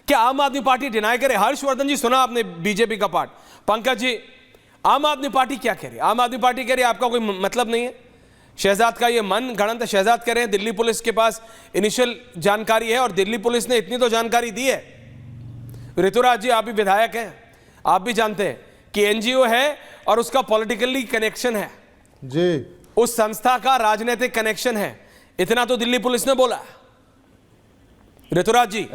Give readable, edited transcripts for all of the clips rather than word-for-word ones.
क्या आम आदमी पार्टी डिनाई करे? हर्षवर्धन जी, सुना आपने बीजेपी का पार्ट। पंकज जी, आम आदमी पार्टी क्या कह रही है? आम आदमी पार्टी कह रही है आपका कोई मतलब नहीं है, शहजाद का ये मन गणत शहजाद कह रहे हैं दिल्ली पुलिस के पास इनिशियल जानकारी है, और दिल्ली पुलिस ने इतनी तो जानकारी दी है। ऋतुराज जी, आप भी विधायक हैं, आप भी जानते हैं कि एनजीओ है और उसका पॉलिटिकली कनेक्शन है जी, उस संस्था का राजनीतिक कनेक्शन है, इतना तो दिल्ली पुलिस ने बोला। ऋतुराज जी,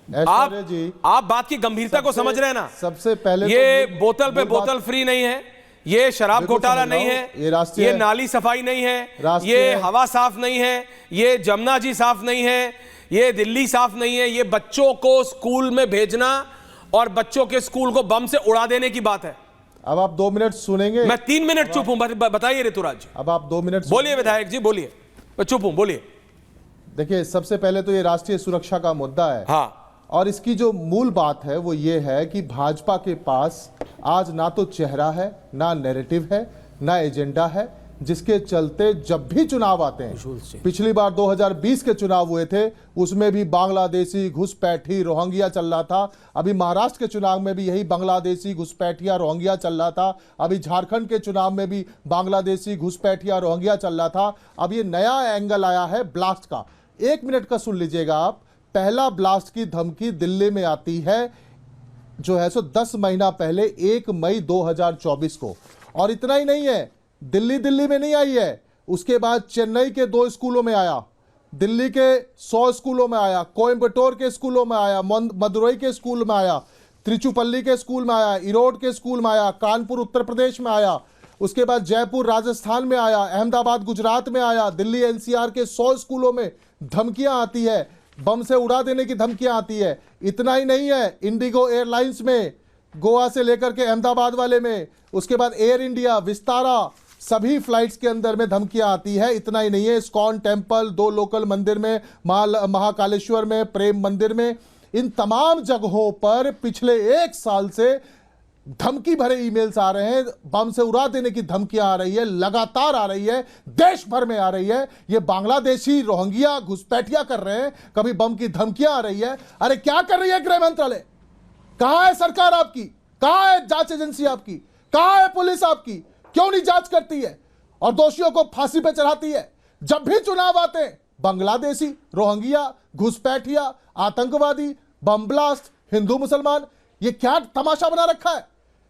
ऐश्वर्या जी, आप बात की गंभीरता को समझ रहे हैं ना? सबसे पहले ये तो बोतल पे बोतल फ्री नहीं है, ये शराब घोटाला नहीं है, ये नाली सफाई नहीं है, ये हवा साफ नहीं है, ये जमुना जी साफ नहीं है, ये दिल्ली साफ नहीं है, ये बच्चों को स्कूल में भेजना और बच्चों के स्कूल को बम से उड़ा देने की बात है। अब आप 2 मिनट सुनेंगे? मैं 3 मिनट चुप हूं, बताइए ऋतुराज जी। अब आप 2 मिनट बोलिए विधायक जी, बोलिए, मैं चुप हूं, बोलिए। देखिए, सबसे पहले तो ये राष्ट्रीय सुरक्षा का मुद्दा है। हाँ, और इसकी जो मूल बात है वो ये है कि भाजपा के पास आज ना तो चेहरा है, ना नैरेटिव है, ना एजेंडा है, जिसके चलते जब भी चुनाव आते हैं, पिछली बार 2020 के चुनाव हुए थे, उसमें भी बांग्लादेशी, घुसपैठी, रोहिंग्या चल रहा था। अभी महाराष्ट्र के चुनाव में भी यही बांग्लादेशी, घुसपैठिया, रोहिंग्या चल रहा था। अभी झारखंड के चुनाव में भी बांग्लादेशी, घुसपैठिया, रोहिंग्या चल रहा था। अब ये नया एंगल आया है ब्लास्ट का। 1 मिनट का सुन लीजिएगा आप। पहला ब्लास्ट की धमकी दिल्ली में आती है जो है सो 10 महीना पहले 1 मई 2024 को। और इतना ही नहीं है, दिल्ली में नहीं आई है, उसके बाद चेन्नई के 2 स्कूलों में आया, दिल्ली के 100 स्कूलों में आया, कोयम्बटूर के स्कूलों में आया, मदुरई के स्कूल में आया, त्रिचुपल्ली के स्कूल में आया, इरोड के स्कूल में आया, कानपुर उत्तर प्रदेश में आया, उसके बाद जयपुर राजस्थान में आया, अहमदाबाद गुजरात में आया, दिल्ली एनसीआर के 100 स्कूलों में धमकियां आती है, बम से उड़ा देने की धमकियां आती है। इतना ही नहीं है, इंडिगो एयरलाइंस में, गोवा से लेकर के अहमदाबाद वाले में, उसके बाद एयर इंडिया, विस्तारा, सभी फ्लाइट्स के अंदर में धमकियां आती है। इतना ही नहीं है, इस्कॉन टेम्पल, 2 लोकल मंदिर में, महाकालेश्वर में, प्रेम मंदिर में, इन तमाम जगहों पर पिछले 1 साल से धमकी भरे ईमेल्स आ रहे हैं, बम से उड़ा देने की धमकियां आ रही है, लगातार आ रही है, देश भर में आ रही है। ये बांग्लादेशी, रोहिंग्या, घुसपैठिया कर रहे हैं, कभी बम की धमकियां आ रही है। अरे क्या कर रही है गृह मंत्रालय? कहां है सरकार आपकी? कहां है जांच एजेंसी आपकी? कहां है पुलिस आपकी? क्यों नहीं जांच करती है और दोषियों को फांसी पे चढ़ाती है? जब भी चुनाव आते हैं, बांग्लादेशी, रोहिंग्या, घुसपैठिया, आतंकवादी, बम ब्लास्ट, हिंदू मुसलमान, ये क्या तमाशा बना रखा है?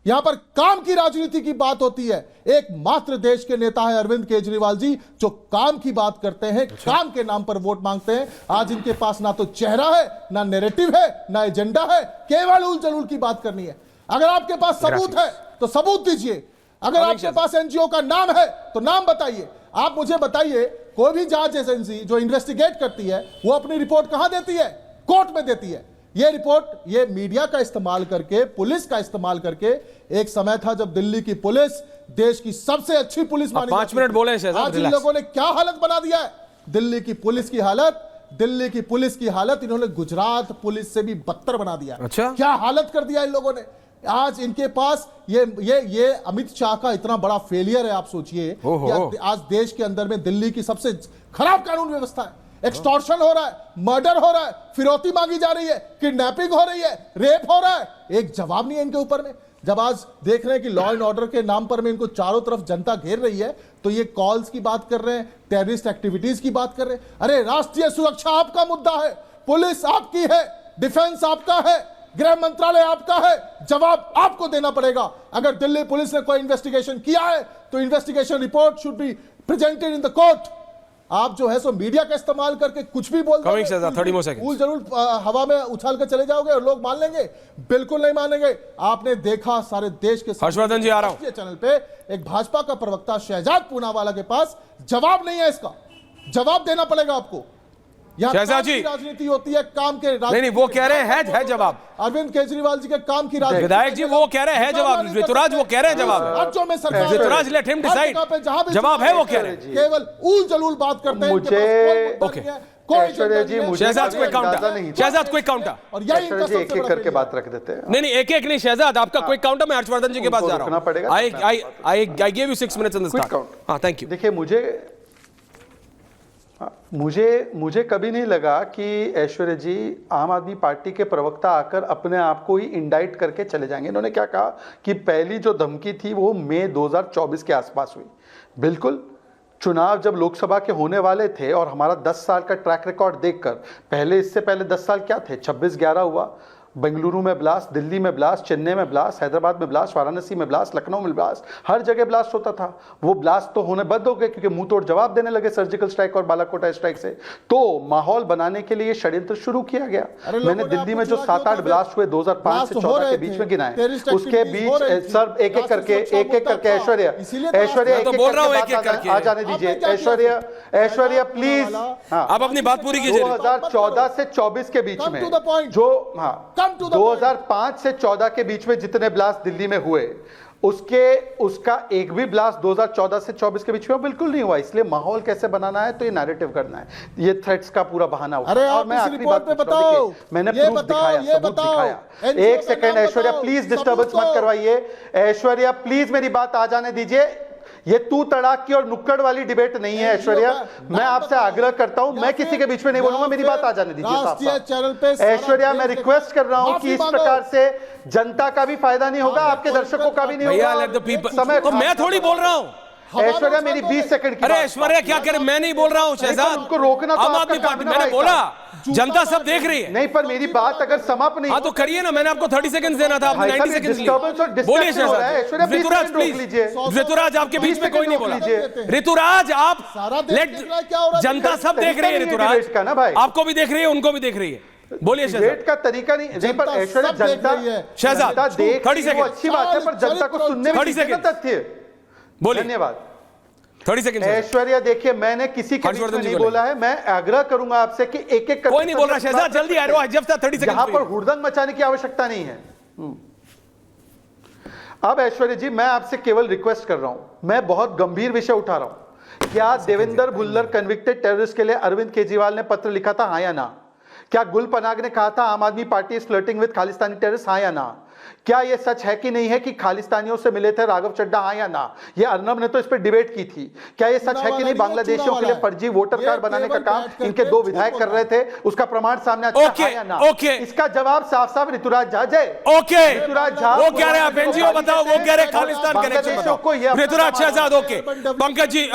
यहां पर काम की राजनीति की बात होती है। एकमात्र देश के नेता है अरविंद केजरीवाल जी, जो काम की बात करते हैं, काम के नाम पर वोट मांगते हैं। आज इनके पास ना तो चेहरा है, ना नैरेटिव है, ना एजेंडा है, केवल उल जलूल की बात करनी है। अगर आपके पास सबूत है तो सबूत दीजिए, अगर आपके पास एनजीओ का नाम है तो नाम बताइए। आप मुझे बताइए, कोई भी जांच एजेंसी जो इन्वेस्टिगेट करती है वो अपनी रिपोर्ट कहां देती है? कोर्ट में देती है। ये रिपोर्ट, ये मीडिया का इस्तेमाल करके, पुलिस का इस्तेमाल करके, एक समय था जब दिल्ली की पुलिस देश की सबसे अच्छी पुलिस मानी 5 मिनट बोले। आज इन लोगों ने क्या हालत बना दिया है दिल्ली की पुलिस की हालत? दिल्ली की पुलिस की हालत इन्होंने गुजरात पुलिस से भी बदतर बना दिया। अच्छा, क्या हालत कर दिया इन लोगों ने? आज इनके पास ये अमित शाह का इतना बड़ा फेलियर है। आप सोचिए कि आज देश के अंदर में दिल्ली की सबसे खराब कानून व्यवस्था है, एक्सटॉर्शन हो रहा है, मर्डर हो रहा है, फिरौती मांगी जा रही है, किडनैपिंग हो रही है, रेप हो रहा है, एक जवाब नहीं है इनके ऊपर में। जब आज देख रहे हैं कि लॉ एंड ऑर्डर के नाम पर में इनको चारों तरफ जनता घेर रही है, तो ये कॉल्स की बात कर रहे हैं, टेररिस्ट एक्टिविटीज की बात कर रहे हैं। अरे राष्ट्रीय सुरक्षा आपका मुद्दा है, पुलिस आपकी है, डिफेंस आपका है, गृह मंत्रालय आपका है, जवाब आपको देना पड़ेगा। अगर दिल्ली पुलिस ने कोई इन्वेस्टिगेशन किया है तो investigation report should be presented in the court. आप जो है सो मीडिया का इस्तेमाल करके कुछ भी बोल कमिंग शहजाद 30 more seconds। फूल जरूर हवा में उछाल कर चले जाओगे और लोग मान लेंगे? बिल्कुल नहीं मानेंगे। आपने देखा सारे देश के हर्षवर्धन जी, आ रहा हूं। चैनल पे एक भाजपा का प्रवक्ता शहजाद पूनावाला के पास जवाब नहीं है, इसका जवाब देना पड़ेगा आपको। शहजाद जी, राजनीति होती है काम के नहीं, वो कह रहे हैं है जवाब। अरविंद केजरीवाल जी के काम की राजनीति। विधायक जी वो कह रहे हैं जवाब, ऋतुराज वो कह रहे हैं जवाब। राज्यों में सरकार, ऋतुराज लेट हिम डिसाइड, जवाब है वो कह रहे हैं। केवल उल जलूल बात करते हैं। ओके, शहजाद कोई काउंटर, शहजाद कोई काउंटर, और यही एक-एक करके बात रख देते हैं। नहीं एक नहीं शहजाद, आपका कोई काउंटर। मैं हर्षवर्धन जी के पास जा रहा हूं। I give you 6 minutes in this. हां, थैंक यू। देखिए, मुझे मुझे कभी नहीं लगा कि ऐश्वर्या जी आम आदमी पार्टी के प्रवक्ता आकर अपने आप को ही इंडाइट करके चले जाएंगे। इन्होंने क्या कहा कि पहली जो धमकी थी वो मई 2024 के आसपास हुई। बिल्कुल, चुनाव जब लोकसभा के होने वाले थे और हमारा 10 साल का ट्रैक रिकॉर्ड देखकर, इससे पहले 10 साल क्या थे, 26/11 हुआ, बेंगलुरु में ब्लास्ट, दिल्ली में ब्लास्ट, चेन्नई में ब्लास्ट, हैदराबाद में ब्लास्ट, वाराणसी में ब्लास्ट, लखनऊ में ब्लास्ट, हर जगह ब्लास्ट होता था। वो ब्लास्ट तो होने बंद हो गए क्योंकि मुंह तोड़ जवाब देने लगे सर्जिकल स्ट्राइक और बालाकोट स्ट्राइक से। तो माहौल बनाने के लिए षड्यंत्र शुरू किया गया। मैंने दिल्ली में जो 7-8 ब्लास्ट हुए 2005 से 14 के बीच में गिनाए, उसके बीच सर एक एक करके ऐश्वर्या आ जाने दीजिए। ऐश्वर्या प्लीज, आप अपनी बात पूरी कीजिए। 2014 से 24 के बीच में जो 2005 से 14 के बीच में जितने ब्लास्ट दिल्ली में हुए, उसका एक भी ब्लास्ट 2014 से 24 के बीच में बिल्कुल नहीं हुआ। इसलिए माहौल कैसे बनाना है, तो ये नैरेटिव करना है, ये थ्रेट्स का पूरा बहाना होगा। और मैं आखिरी बात बताओ, मैंने प्रूफ दिखाया, सबूत दिखाया। एक सेकंड ऐश्वर्या प्लीज डिस्टर्बेंस मत करवाइए। ऐश्वर्या प्लीज मेरी बात आ जाने दीजिए। ये तू तड़ाक की और नुक्कड़ वाली डिबेट नहीं है ऐश्वर्या। मैं आपसे आग्रह करता हूं, मैं किसी के बीच में नहीं बोलूंगा, मेरी बात आ जाने दीजिए। ऐश्वर्या मैं रिक्वेस्ट कर रहा हूं कि इस प्रकार से जनता का भी फायदा नहीं होगा, आपके दर्शकों का भी नहीं होगा। समय तो मैं थोड़ी बोल रहा हूं। ऐश्वर्या मेरी 20 सेकंड की। अरे ऐश्वर्या क्या करे, मैं नहीं बोल रहा हूं शहजाद, उनको रोकना तो आम आदमी पार्टी, मैंने बोला जनता सब देख रही है। नहीं, पर मेरी बात अगर समाप्त नहीं, हाँ तो करिए ना, मैंने आपको 30 सेकंड देना था, आपने 90 सेकंड लिए। बोलिए शहजाद। ऋतुराज प्लीज, ऋतुराज आपके बीच में कोई नहीं बोला। ऋतुराज आप लेट, जनता सब देख रही है ऋतुराज, आपको भी देख रही है, उनको भी देख रही है। बोलिए शहजाद। का तरीका नहीं, पर ऐश्वर्या जनता शहजाद 30 सेकंड अच्छी बात है, पर जनता को सुनने में 30 सेकंड तथ्य। बोलिए। धन्यवाद। 30 सेकंड। ऐश्वर्या देखिए, मैंने किसी के बीच में नहीं बोला है। मैं आग्रह करूंगा आपसे कि एक एक कोई नहीं बोल रहा शहजाद, जल्दी आ रहा है, जब तक 30 सेकंड। यहां पर हुड़दंग मचाने की आवश्यकता नहीं है। अब ऐश्वर्या जी, मैं आपसे केवल रिक्वेस्ट कर रहा हूं, मैं बहुत गंभीर विषय उठा रहा हूं। क्या देवेंद्र भुल्लर कन्विक्टेड टेररिस्ट के लिए अरविंद केजरीवाल ने पत्र लिखा था, हां या ना? क्या गुल पनाग ने कहा था आम आदमी party is flirting with Khalistani terrorist, हां या ना? क्या यह सच है कि नहीं है कि खालिस्तानियों से मिले थे राघव चड्ढा, हां या ना? ये अर्नब ने तो इस पर डिबेट की थी। क्या यह सच है कि नहीं बांग्लादेशियों के लिए फर्जी वोटर कार्ड बनाने का काम इनके 2 विधायक कर रहे थे, उसका प्रमाण सामने आता है, हां या ना? इसका जवाब साफ साफ ऋतुराज झा है। ऋतुराज झा वो कह रहे हैं, आप एनजीओ बताओ, वो कह रहे खालिस्तान कनेक्शन बताओ। ऋतुराज शहजाद, ओके। पंकज जी